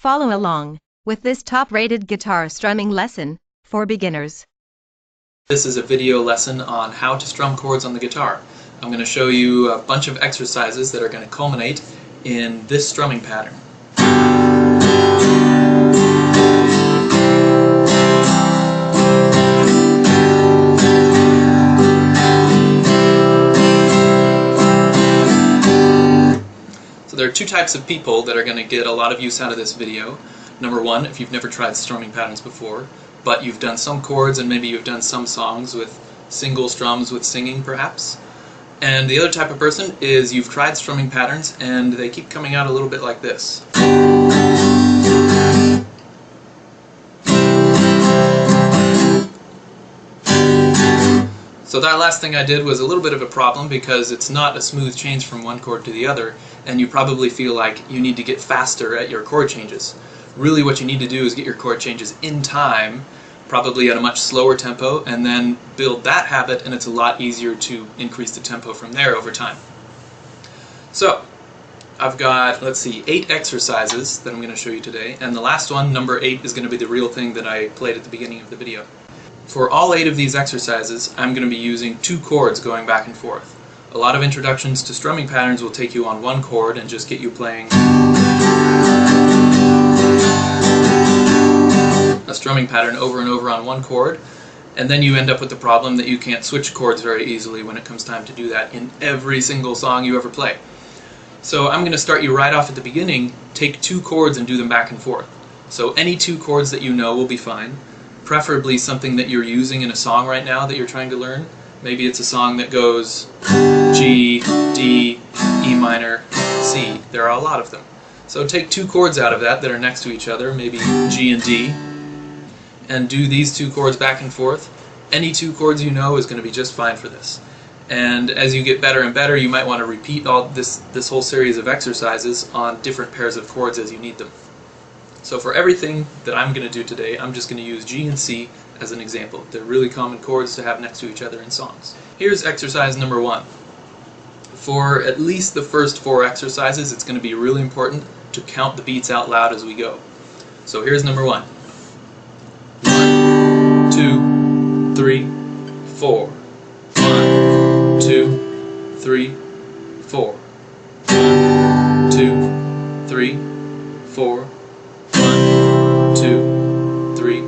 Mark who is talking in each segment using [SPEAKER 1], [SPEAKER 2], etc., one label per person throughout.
[SPEAKER 1] Follow along with this top-rated guitar strumming lesson for beginners.
[SPEAKER 2] This is a video lesson on how to strum chords on the guitar. I'm going to show you a bunch of exercises that are going to culminate in this strumming pattern. So there are two types of people that are going to get a lot of use out of this video. Number one, if you've never tried strumming patterns before, but you've done some chords and maybe you've done some songs with single strums with singing perhaps. And the other type of person is you've tried strumming patterns and they keep coming out a little bit like this. So that last thing I did was a little bit of a problem because it's not a smooth change from one chord to the other, and you probably feel like you need to get faster at your chord changes. Really what you need to do is get your chord changes in time, probably at a much slower tempo, and then build that habit, and it's a lot easier to increase the tempo from there over time. So I've got, let's see, 8 exercises that I'm going to show you today, and the last one, number 8, is going to be the real thing that I played at the beginning of the video. For all 8 of these exercises, I'm going to be using 2 chords going back and forth. A lot of introductions to strumming patterns will take you on one chord and just get you playing a strumming pattern over and over on one chord, and then you end up with the problem that you can't switch chords very easily when it comes time to do that in every single song you ever play. So I'm going to start you right off at the beginning, take 2 chords and do them back and forth. So any 2 chords that you know will be fine. Preferably something that you're using in a song right now that you're trying to learn. Maybe it's a song that goes G, D, E minor, C. There are a lot of them. So take 2 chords out of that are next to each other, maybe G and D, and do these 2 chords back and forth. Any 2 chords you know is going to be just fine for this. And as you get better and better, you might want to repeat all this whole series of exercises on different pairs of chords as you need them. So for everything that I'm going to do today, I'm just going to use G and C as an example. They're really common chords to have next to each other in songs. Here's exercise number 1. For at least the first 4 exercises, it's going to be really important to count the beats out loud as we go. So here's number 1. 1, 2, 3, 4. 1, 2, 3, 4. 1, 2, 3, 4. 1, 2, 3,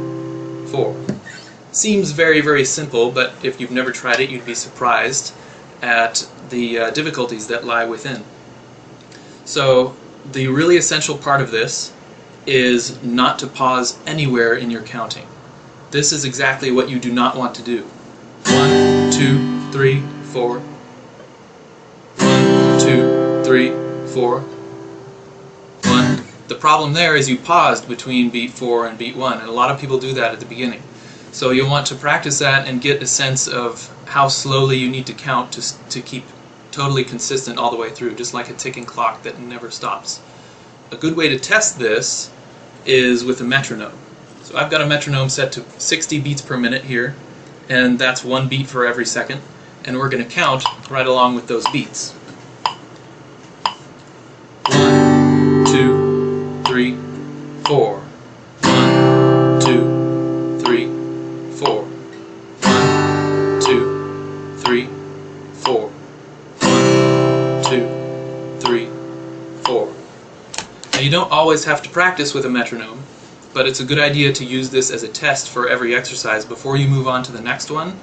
[SPEAKER 2] 4. Seems very, very simple, but if you've never tried it, you'd be surprised at the difficulties that lie within. So the really essential part of this is not to pause anywhere in your counting. This is exactly what you do not want to do. 1, 2, 3, 4. 1, 2, 3, 4. 1. The problem there is you paused between beat 4 and beat 1, and a lot of people do that at the beginning. So you'll want to practice that and get a sense of how slowly you need to count to keep totally consistent all the way through, just like a ticking clock that never stops. A good way to test this is with a metronome. So I've got a metronome set to 60 beats per minute here, and that's 1 beat for every second, and we're going to count right along with those beats. 1, 2, 3, 4. 1, 2, 3, 4. 1, 2, 3, 4. 1, 2, 3, 4. Now you don't always have to practice with a metronome, but it's a good idea to use this as a test for every exercise before you move on to the next one.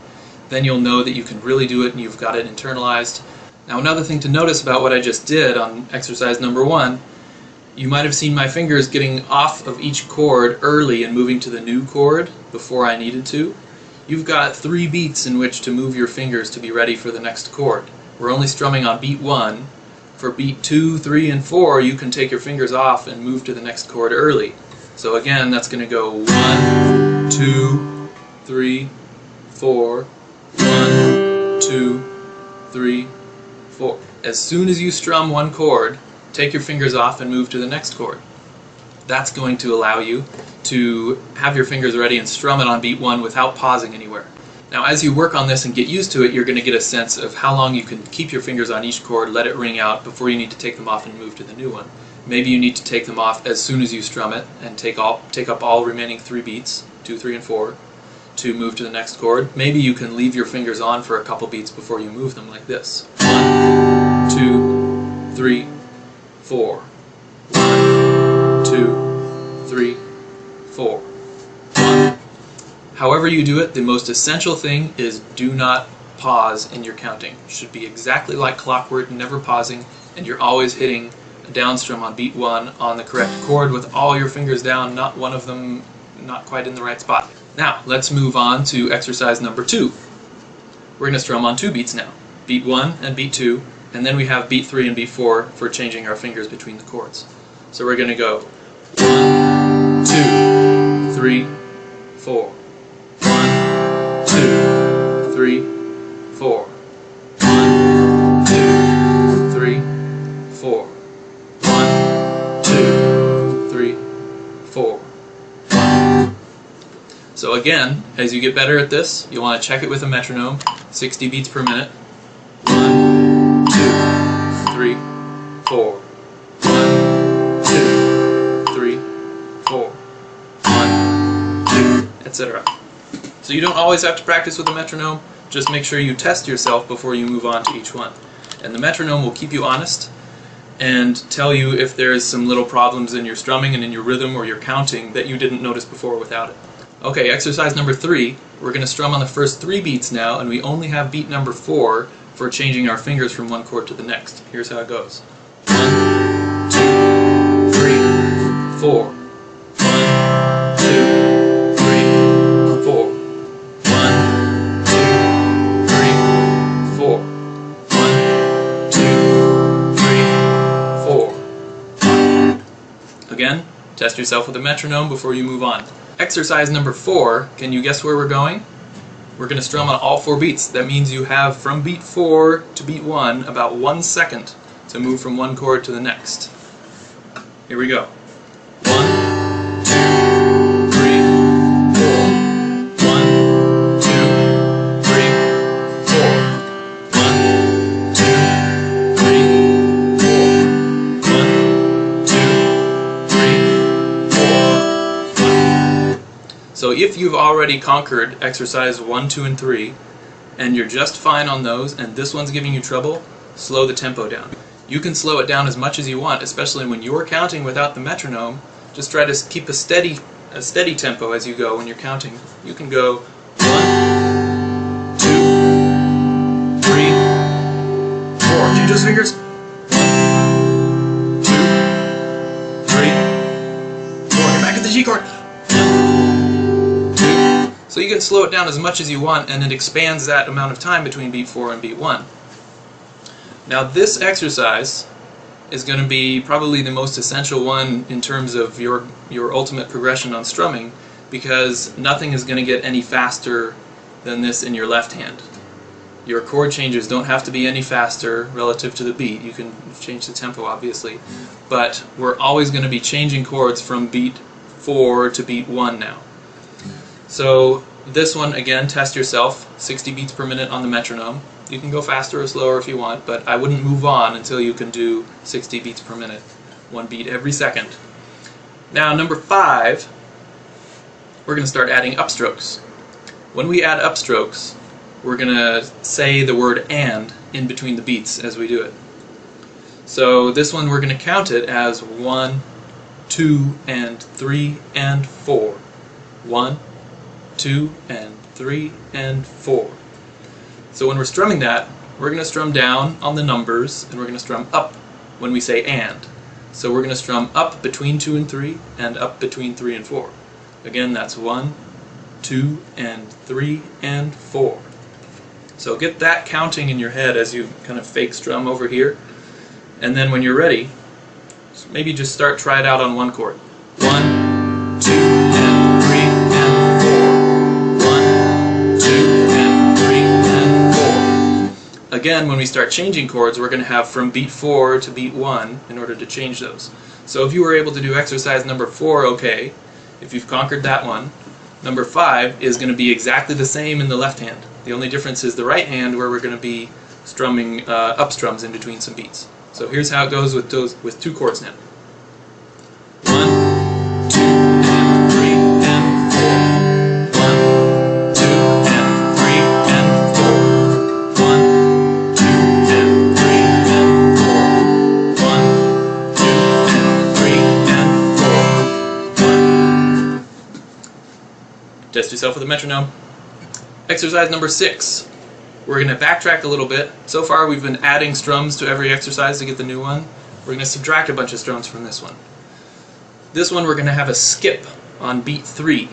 [SPEAKER 2] Then you'll know that you can really do it and you've got it internalized. Now another thing to notice about what I just did on exercise number 1, you might have seen my fingers getting off of each chord early and moving to the new chord before I needed to. You've got 3 beats in which to move your fingers to be ready for the next chord. We're only strumming on beat 1. For beat 2, 3, and 4, you can take your fingers off and move to the next chord early. So again, that's going to go 1, 2, 3, 4, 1, 2, 3, 4. As soon as you strum one chord, take your fingers off and move to the next chord. That's going to allow you to have your fingers ready and strum it on beat 1 without pausing anywhere. Now as you work on this and get used to it, you're going to get a sense of how long you can keep your fingers on each chord, let it ring out before you need to take them off and move to the new one. maybe you need to take them off as soon as you strum it and take up all remaining 3 beats, 2, 3, and 4, to move to the next chord. Maybe you can leave your fingers on for a couple beats before you move them, like this. 1, 2, 3, 4. 1, 2, 3, 4. 1. However you do it, the most essential thing is do not pause in your counting. It should be exactly like clockwork, never pausing, and you're always hitting a down strum on beat 1 on the correct chord with all your fingers down, not one of them not quite in the right spot. Now, let's move on to exercise number 2. We're going to strum on 2 beats now. Beat 1 and beat 2, and then we have beat 3 and beat 4 for changing our fingers between the chords. So we're going to go 1, 2, 3, 4. 1, 2, 3, 4. 1, 2, 3, 4. 1, 2, 3, 4. So again, as you get better at this, you'll want to check it with a metronome, 60 beats per minute. 1, 2, 3, 4. 1, 2, 3, 4. 1, 2, etc. So you don't always have to practice with a metronome, just make sure you test yourself before you move on to each one. And the metronome will keep you honest and tell you if there's some little problems in your strumming and in your rhythm or your counting that you didn't notice before without it. Okay, exercise number 3, we're going to strum on the first 3 beats now, and we only have beat number 4 for changing our fingers from one chord to the next. Here's how it goes. 1, 2, 3, 4. 1, 2, 3, 4. 1, 2, 3, 4. 1, 2, 3, 4. Again, test yourself with a metronome before you move on. Exercise number 4, can you guess where we're going? We're going to strum on all 4 beats. That means you have from beat 4 to beat 1 about 1 second to move from one chord to the next. Here we go. 1, 2, 3, 4. 1, 2, 3, 4. 1, 2, 3, 4. 1, 2, 3, 4. So if you've already conquered exercise 1, 2, and 3, and you're just fine on those, and this one's giving you trouble, slow the tempo down. You can slow it down as much as you want, especially when you're counting without the metronome. Just try to keep a steady tempo as you go when you're counting. You can go 1, 2, 3, 4. Change those fingers. 1, 2, 3, 4. Get back to the G chord. So you can slow it down as much as you want, and it expands that amount of time between beat 4 and beat 1. Now this exercise is going to be probably the most essential one in terms of your ultimate progression on strumming, because nothing is going to get any faster than this in your left hand. Your chord changes don't have to be any faster relative to the beat. You can change the tempo obviously, but we're always going to be changing chords from beat 4 to beat 1 now. So this one, again, test yourself, 60 beats per minute on the metronome. You can go faster or slower if you want, but I wouldn't move on until you can do 60 beats per minute, 1 beat every second. Now number 5, we're going to start adding upstrokes. When we add upstrokes, we're going to say the word "and" in between the beats as we do it. So this one we're going to count it as 1, 2, and 3, and 4. 1, 2, and 3, and 4. So when we're strumming that, we're going to strum down on the numbers, and we're going to strum up when we say "and." So we're going to strum up between 2 and 3, and up between 3 and 4. Again, that's 1, 2, and 3, and 4. So get that counting in your head as you kind of fake strum over here. And then when you're ready, maybe just try it out on one chord. 1, 2, and 3, and 4. 1, 2, and 3, and 4. Again, when we start changing chords, we're going to have from beat 4 to beat 1 in order to change those. So if you were able to do exercise number 4 okay, if you've conquered that one, number 5 is going to be exactly the same in the left hand. The only difference is the right hand, where we're going to be strumming up strums in between some beats. So here's how it goes with 2 chords now. Test yourself with a metronome. Exercise number 6. We're going to backtrack a little bit. So far we've been adding strums to every exercise to get the new one. We're going to subtract a bunch of strums from this one. This one we're going to have a skip on beat 3.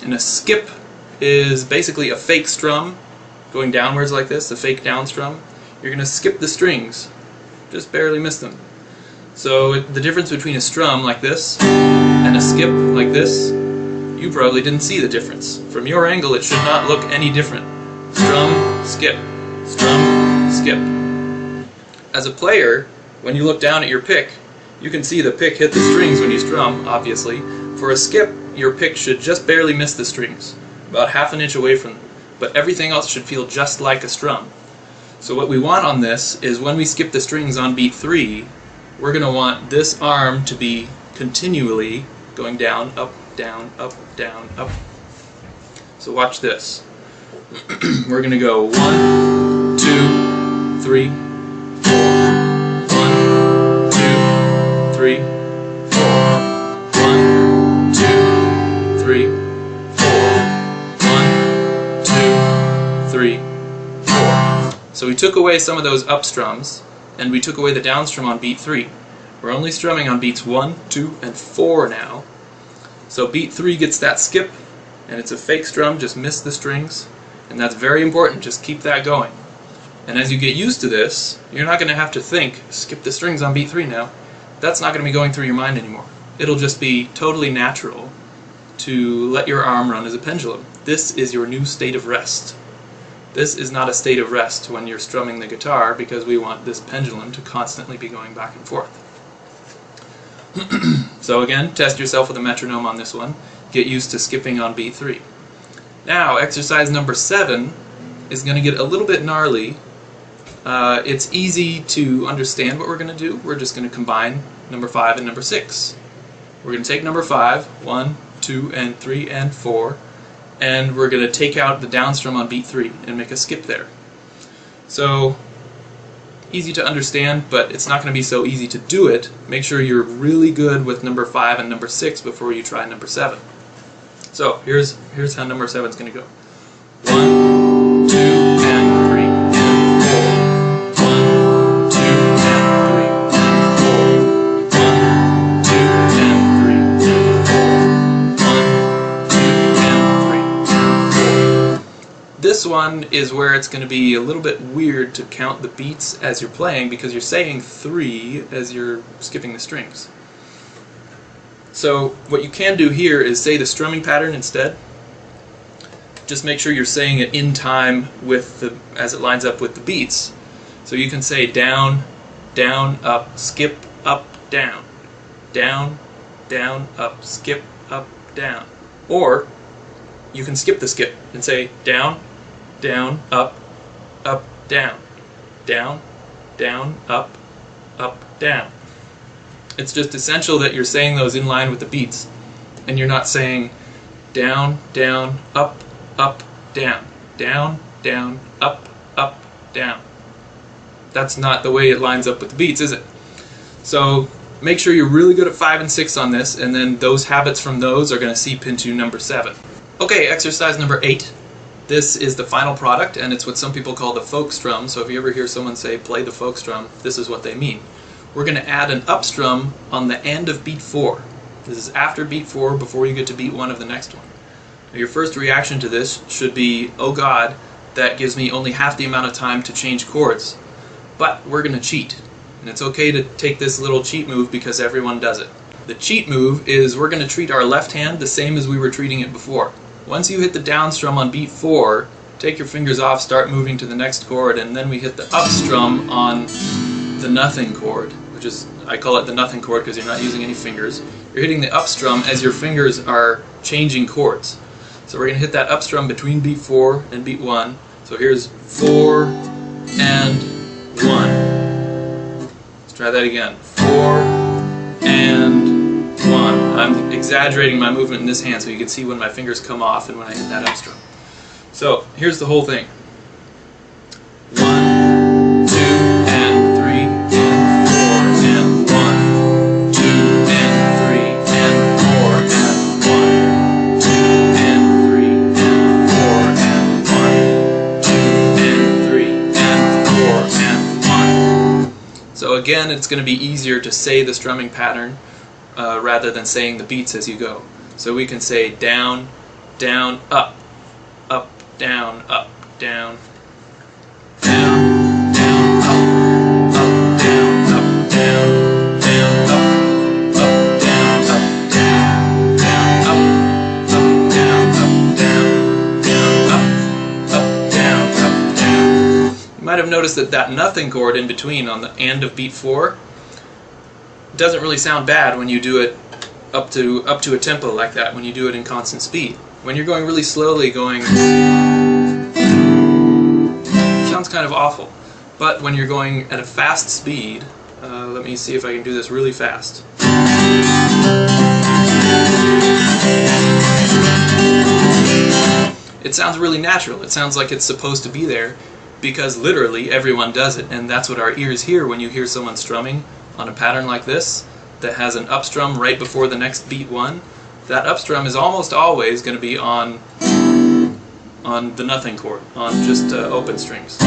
[SPEAKER 2] And a skip is basically a fake strum going downwards like this, a fake down strum. You're going to skip the strings, just barely miss them. So the difference between a strum like this and a skip like this, you probably didn't see the difference. From your angle it should not look any different. Strum, skip, strum, skip. As a player, when you look down at your pick, you can see the pick hit the strings when you strum, obviously. For a skip, your pick should just barely miss the strings, about ½ inch away from them, but everything else should feel just like a strum. So what we want on this is when we skip the strings on beat 3, we're going to want this arm to be continually going down, up, down, up, down, up. So watch this. We're going to go 1, 2, 3, 4. 1, 2, 3, 4. 1, 2, 3, 4. 1, 2, 3, 4. So we took away some of those up strums, and we took away the down strum on beat 3. We're only strumming on beats 1, 2, and 4 now. So beat 3 gets that skip, and it's a fake strum, just miss the strings, and that's very important, just keep that going. And as you get used to this, you're not going to have to think, skip the strings on beat 3 now. That's not going to be going through your mind anymore. It'll just be totally natural to let your arm run as a pendulum. This is your new state of rest. This is not a state of rest when you're strumming the guitar, because we want this pendulum to constantly be going back and forth. So again, test yourself with a metronome on this one. Get used to skipping on beat 3. Now, exercise number 7 is going to get a little bit gnarly. It's easy to understand what we're going to do. We're just going to combine number 5 and number 6. We're going to take number 5, 1, 2, and 3, and 4, and we're going to take out the down strum on beat 3 and make a skip there. So, easy to understand, but it's not going to be so easy to do it. Make sure you're really good with number 5 and number 6 before you try number 7. So, here's how number 7 is going to go. 1, 2, and 3, and 4. 1, 2, and 3, and 4. 1, 2, and 3, and 4. 1, 2, and 3, and 4. This one is where it's going to be a little bit weird to count the beats as you're playing, because you're saying 3 as you're skipping the strings. So what you can do here is say the strumming pattern instead. Just make sure you're saying it in time with as it lines up with the beats. So you can say down, down, up, skip, up, down. Down, down, up, skip, up, down. Or you can skip the skip and say down, down, up, down. Down, down, up, down. It's just essential that you're saying those in line with the beats, and you're not saying down, down, up, down, down, down, up, down. That's not the way it lines up with the beats, is it? So make sure you're really good at 5 and 6 on this, and then those habits from those are going to seep into number 7. Okay, exercise number 8. This is the final product, and it's what some people call the folk strum. So if you ever hear someone say play the folk strum, this is what they mean. We're going to add an up strum on the end of beat 4. This is after beat 4, before you get to beat 1 of the next one. Now, your first reaction to this should be, oh God, that gives me only half the amount of time to change chords. But we're going to cheat. And it's okay to take this little cheat move because everyone does it. The cheat move is we're going to treat our left hand the same as we were treating it before. Once you hit the down strum on beat 4, take your fingers off, start moving to the next chord, and then we hit the up strum on the nothing chord, which is, I call it the nothing chord because you're not using any fingers. You're hitting the up strum as your fingers are changing chords. So we're going to hit that up strum between beat 4 and beat 1. So here's 4 and 1. Let's try that again. 4 and 1. I'm exaggerating my movement in this hand so you can see when my fingers come off and when I hit that up strum. So here's the whole thing. 1, 2, and 3, and 4, and 1, 2, and 3, and 4, and 1, 2, and 3, then it's going to be easier to say the strumming pattern rather than saying the beats as you go. So we can say down, down, up, up, down, up, down, down, down, up, up, down, up, down, down, up, up, down, up, down, down, up, up, down, up, down, down, up, up, down, up, down. You might have noticed that that nothing chord in between on the end of beat 4 doesn't really sound bad when you do it up to a tempo like that, when you do it in constant speed. When you're going really slowly, going sounds kind of awful. But when you're going at a fast speed, let me see if I can do this really fast. It sounds really natural. It sounds like it's supposed to be there because literally everyone does it, and that's what our ears hear when you hear someone strumming on a pattern like this that has an up strum right before the next beat 1. That up strum is almost always going to be on the nothing chord, on just open strings.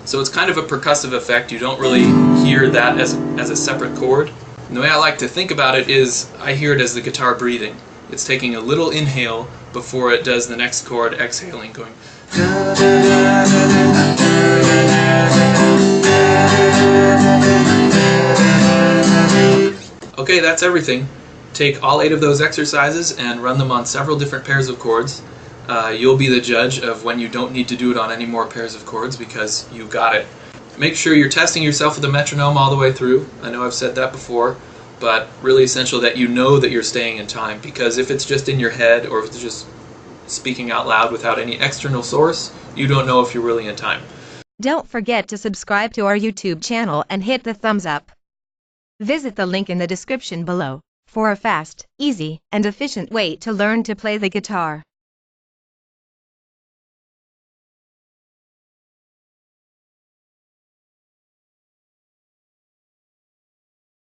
[SPEAKER 2] So it's kind of a percussive effect. You don't really hear that as a separate chord. And the way I like to think about it is I hear it as the guitar breathing. It's taking a little inhale before it does the next chord, exhaling, going. Okay, that's everything. Take all 8 of those exercises and run them on several different pairs of chords. You'll be the judge of when you don't need to do it on any more pairs of chords because you got it. Make sure you're testing yourself with the metronome all the way through. I know I've said that before, but really essential that you know that you're staying in time, because if it's just in your head or if it's just speaking out loud without any external source, you don't know if you're really in time.
[SPEAKER 1] Don't forget to subscribe to our YouTube channel and hit the thumbs up. Visit the link in the description below for a fast, easy, and efficient way to learn to play the guitar.